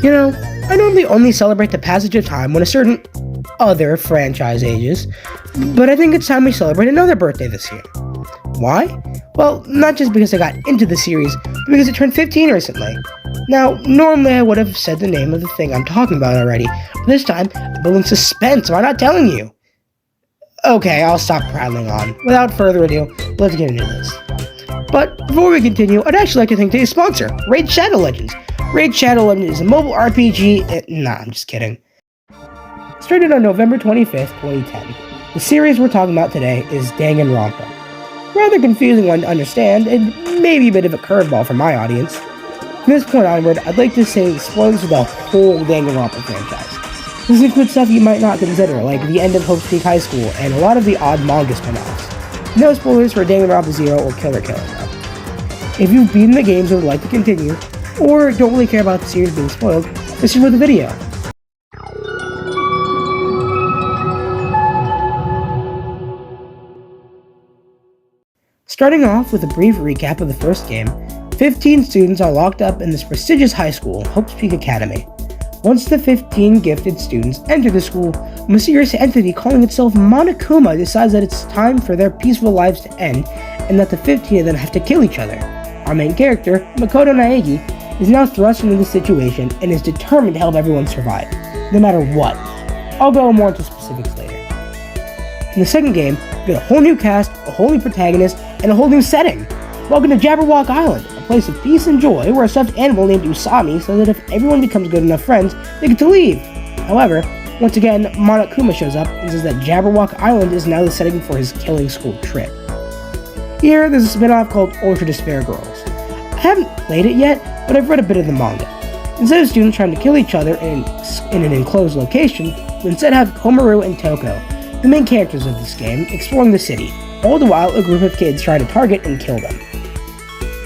You know, I normally only celebrate the passage of time when a certain other franchise ages, but I think it's time we celebrate another birthday this year. Why? Well, not just because I got into the series, but because it turned 15 recently. Now, normally I would have said the name of the thing I'm talking about already, but this time, I'm building suspense by not telling you. Okay, I'll stop prattling on. Without further ado, let's get into this. But before we continue, I'd actually like to thank today's sponsor, Raid Shadow Legends. Raid Shadow Legends is a mobile RPG. Nah, I'm just kidding. Started on November 25th, 2010. The series we're talking about today is Danganronpa. Rather confusing one to understand, and maybe a bit of a curveball for my audience. From this point onward, I'd like to say spoilers for the whole Danganronpa franchise. This includes stuff you might not consider, like the end of Hope's Peak High School and a lot of the odd manga spin-offs. No spoilers for Danganronpa Zero or Killer Killer though. If you've beaten the games and would like to continue, or don't really care about the series being spoiled, this is for the video. Starting off with a brief recap of the first game, 15 students are locked up in this prestigious high school, Hope's Peak Academy. Once the 15 gifted students enter the school, a mysterious entity calling itself Monokuma decides that it's time for their peaceful lives to end, and that the 15 of them have to kill each other. Our main character, Makoto Naegi, is now thrust into the situation and is determined to help everyone survive, no matter what. I'll go more into specifics later. In the second game, we get a whole new cast, a whole new protagonist, and a whole new setting. Welcome to Jabberwock Island, a place of peace and joy where a stuffed animal named Usami says that if everyone becomes good enough friends, they get to leave. However, once again, Monokuma shows up and says that Jabberwock Island is now the setting for his killing school trip. Here, there's a spin-off called Ultra Despair Girls. I haven't played it yet, but I've read a bit of the manga. Instead of students trying to kill each other in an enclosed location, we instead have Komaru and Toko, the main characters of this game, exploring the city, all the while a group of kids try to target and kill them.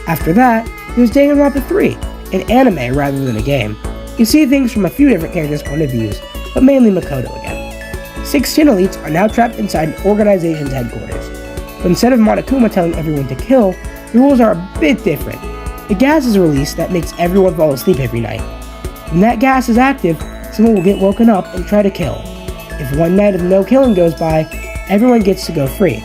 After that, there's Danganronpa 3, an anime rather than a game. You see things from a few different characters' point of views, but mainly Makoto again. 16 elites are now trapped inside an organization's headquarters, but instead of Monokuma telling everyone to kill, the rules are a bit different. A gas is released that makes everyone fall asleep every night. When that gas is active, someone will get woken up and try to kill. If one night of no killing goes by, everyone gets to go free.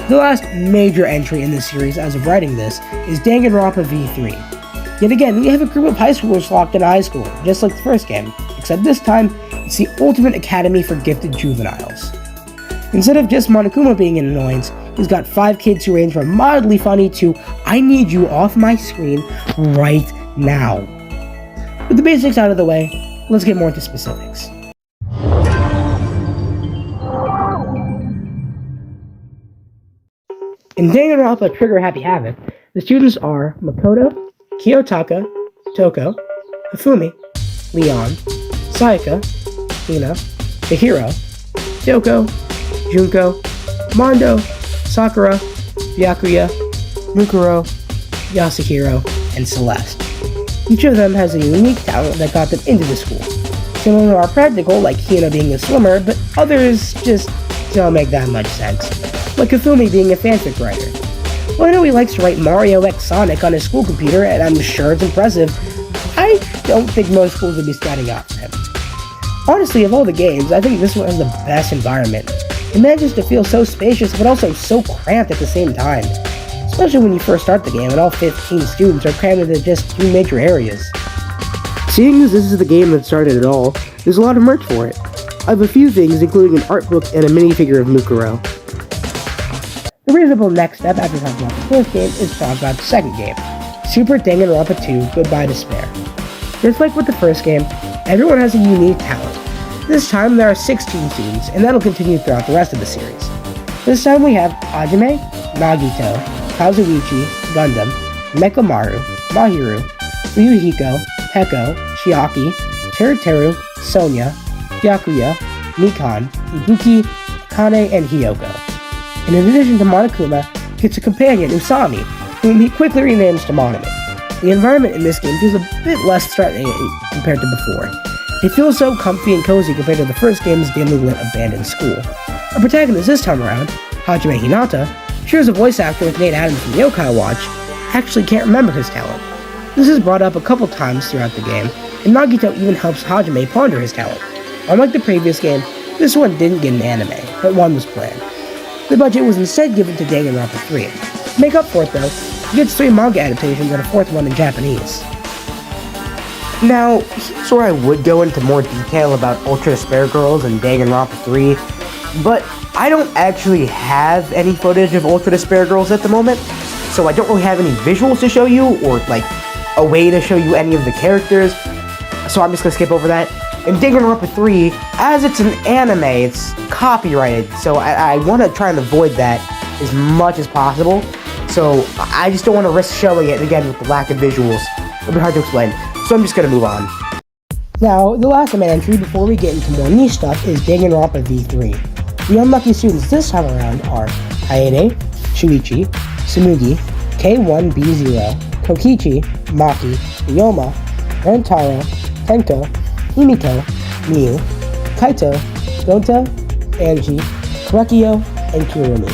The last major entry in this series as of writing this is Danganronpa V3. Yet again, we have a group of high schoolers locked in a high school, just like the first game, except this time, it's the ultimate academy for gifted juveniles. Instead of just Monokuma being an annoyance, he's got 5 kids who range from mildly funny to I need you off my screen right now. With the basics out of the way, let's get more into specifics. In Danganronpa Trigger Happy Havoc, the students are Makoto, Kiyotaka, Toko, Hifumi, Leon, Sayaka, Hina, the hero, Kyoko, Junko, Mondo, Sakura, Byakuya, Mukuro, Yasuhiro, and Celeste. Each of them has a unique talent that got them into the school. Some of them are practical, like Hina being a swimmer, but others just don't make that much sense. Like Hifumi being a fanfic writer. Well, I know he likes to write Mario x Sonic on his school computer, and I'm sure it's impressive. I don't think most schools would be standing out for him. Honestly, of all the games, I think this one has the best environment. It manages to feel so spacious, but also so cramped at the same time. Especially when you first start the game and all 15 students are crammed into just 2 major areas. Seeing as this is the game that started it all, there's a lot of merch for it. I have a few things, including an art book and a minifigure of Mukuro. The reasonable next step after talking about the first game is to talk about the second game, Super Danganronpa 2 Goodbye Despair. Just like with the first game, everyone has a unique talent. This time there are 16 students, and that'll continue throughout the rest of the series. This time we have Hajime, Nagito, Kazuichi, Gundam, Mekamaru, Mahiru, Ryuhiko, Heko, Chiaki, Teruteru, Sonya, Byakuya, Mikan, Ibuki, Akane, and Hiyoko. And in addition to Monokuma, he gets a companion, Usami, whom he quickly renames to Monami. The environment in this game feels a bit less threatening compared to before. It feels so comfy and cozy compared to the first game's dimly lit abandoned school. Our protagonist this time around, Hajime Hinata, shares a voice actor with Nate Adams from Yokai Watch, actually can't remember his talent. This is brought up a couple times throughout the game, and Nagito even helps Hajime ponder his talent. Unlike the previous game, this one didn't get an anime, but one was planned. The budget was instead given to Danganronpa 3. To make up for it though, it gets 3 manga adaptations and a 4th one in Japanese. Now, here's where I would go into more detail about Ultra Despair Girls and Danganronpa 3, but I don't actually have any footage of Ultra Despair Girls at the moment, so I don't really have any visuals to show you, or like a way to show you any of the characters, so I'm just gonna skip over that. In Danganronpa 3, as it's an anime, it's copyrighted, so I want to try and avoid that as much as possible, so I just don't want to risk showing it again with the lack of visuals. It'll be hard to explain. So I'm just going to move on. Now, the last anime entry before we get into more niche stuff is Danganronpa V3. The unlucky students this time around are Kaede, Shuichi, Tsunugi, K1B0, Kokichi, Maki, Ryoma, Rentaro, Tenko, Himiko, Miu, Kaito, Gota, Angie, Korekio, and Kirumi.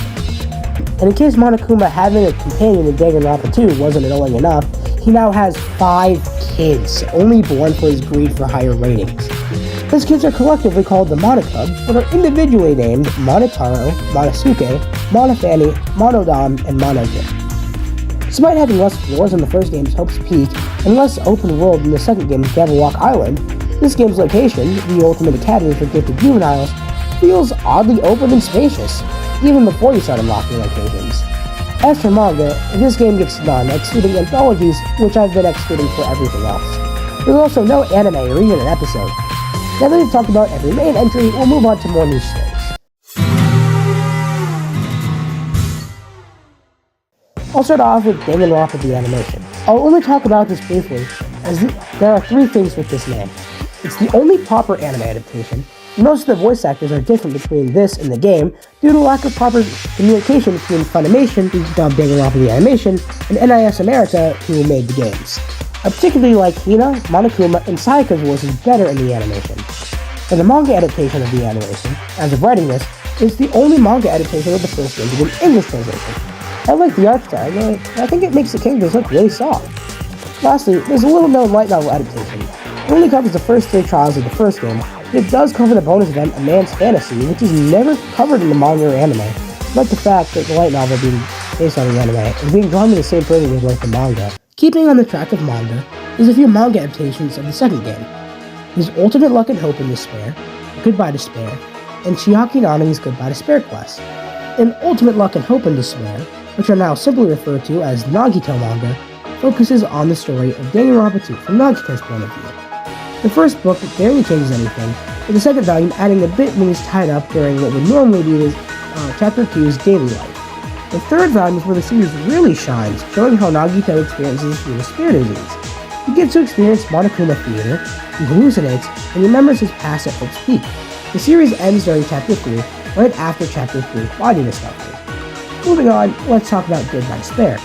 And in case Monokuma having a companion in Danganronpa 2 wasn't annoying enough, he now has 5 kids, only born for his greed for higher ratings. His kids are collectively called the Monocubs, but are individually named Monotaro, Monosuke, Monofani, Monodam, and Monojin. Despite having less floors in the first game's Hope's Peak, and less open world in the second game's Jabberwock Island, this game's location, the Ultimate Academy for Gifted Juveniles, feels oddly open and spacious, even before you start unlocking locations. As for manga, this game gets none, excluding anthologies, which I've been excluding for everything else. There's also no anime or even an episode. Now that we've talked about every main entry, we'll move on to more niche things. I'll start off with Danganronpa the animation. I'll only talk about this briefly, as there are 3 things with this name. It's the only proper anime adaptation. Most of the voice actors are different between this and the game due to lack of proper communication between Funimation, who dubbed Danganronpa the animation, and NIS America, who made the games. I particularly like Hina, Monokuma, and Sayaka's voices better in the animation. For the manga adaptation of the animation, as of writing this, it's the only manga adaptation of the first game to get an English translation. I like the art style, and I think it makes the characters look really soft. Lastly, there's a little known light novel adaptation. It only covers the first 3 trials of the first game, but it does cover the bonus event A Man's Fantasy, which is never covered in the manga or anime. I like the fact that the light novel being based on the anime and being drawn to the same person as like the manga. Keeping on the track of manga, there's a few manga adaptations of the second game. There's Ultimate Luck and Hope in Despair, Goodbye Despair, and Chiaki Nani's Goodbye Despair quest. In Ultimate Luck and Hope in Despair, which are now simply referred to as Nagito manga, focuses on the story of Danganronpa 2 from Nagito's point of view. The first book barely changes anything, with the second volume adding a bit when he's tied up during what would normally be Chapter 2's daily life. The third volume is where the series really shines, showing how Nagito experiences through the spirit disease. He gets to experience Monokuma Theater, he hallucinates, and remembers his past at Hope's Peak. The series ends during Chapter 3, right after Chapter 3's body discovery. Moving on, let's talk about Goodbye Despair.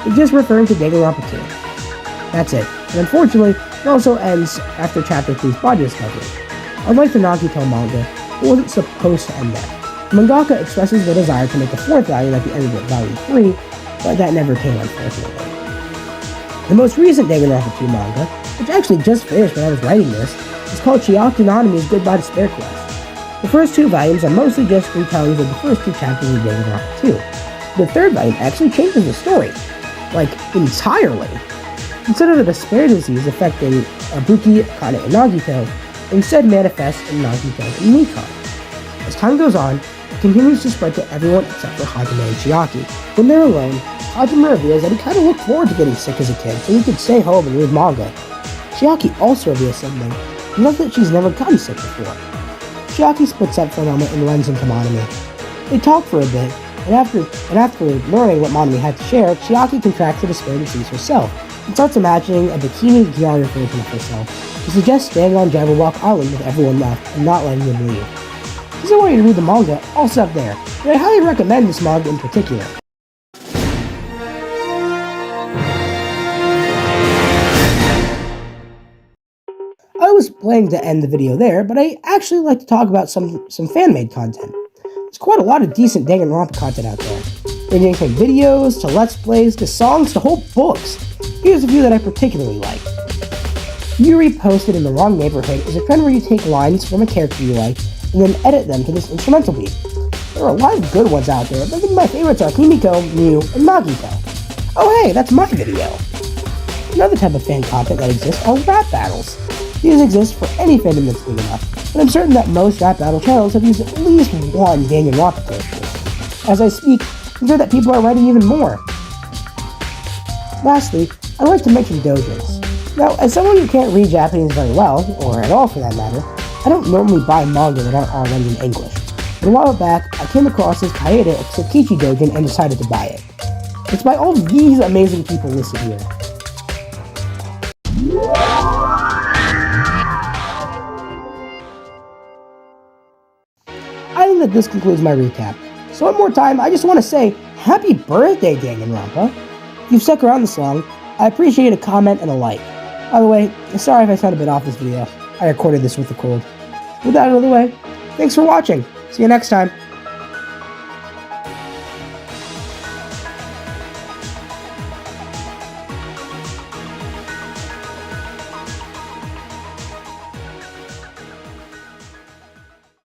It's just referring to Danganronpa 2. That's it, and unfortunately, it also ends after Chapter 3's body discovery. Unlike the Nagito manga, it wasn't supposed to end there. The mangaka expresses the desire to make a 4th volume at the end of Volume 3, but that never came, unfortunately. The most recent Danganronpa 2 manga, which actually just finished when I was writing this, is called Chiaki Nanami's Goodbye Despair quest. The first 2 volumes are mostly just retellings of the first 2 chapters of Danganronpa 2. The third volume actually changes the story, like, entirely. Instead of the despair disease affecting Abuki, Kane, and Nagito, instead manifests in Nagito and Nikon. As time goes on, it continues to spread to everyone except for Hajime and Chiaki. When they're alone, Hajime reveals that he kind of looked forward to getting sick as a kid so he could stay home and read manga. Chiaki also reveals something. He knows that she's never gotten sick before. Chiaki splits up for a moment and runs into Monami. They talk for a bit, and after learning what Monami had to share, Chiaki contracts the despair disease herself, and starts imagining a bikini Gyaru version of herself. She suggests staying on Jabberwock Island with everyone left and not letting them leave. If you want you to read the manga, I'll stop there, but I highly recommend this manga in particular. I was planning to end the video there, but I actually like to talk about some fan-made content. There's quite a lot of decent Danganronpa content out there, ranging from videos, to let's plays, to songs, to whole books. Here's a few that I particularly like. Yuri Posted in the Wrong Neighborhood is a trend where you take lines from a character you like and then edit them to this instrumental beat. There are a lot of good ones out there, but I think my favorites are Himiko, Mew, and Nagito. Oh hey, that's my video! Another type of fan content that exists are rap battles. These exist for any fandom that's big enough, but I'm certain that most rap battle channels have used at least one Danganronpa character. As I speak, I'm sure that people are writing even more. Lastly, I'd like to mention dojins. Now, as someone who can't read Japanese very well, or at all for that matter, I don't normally buy manga that aren't already in English. But a while back, I came across this Kaede Tsukichi dojin and decided to buy it. It's by all these amazing people listed here. I think that this concludes my recap. So one more time, I just want to say, happy birthday, Danganronpa! If you've stuck around this long, I appreciate a comment and a like. By the way, sorry if I sound a bit off this video. I recorded this with a cold. With that out of the way, thanks for watching. See you next time.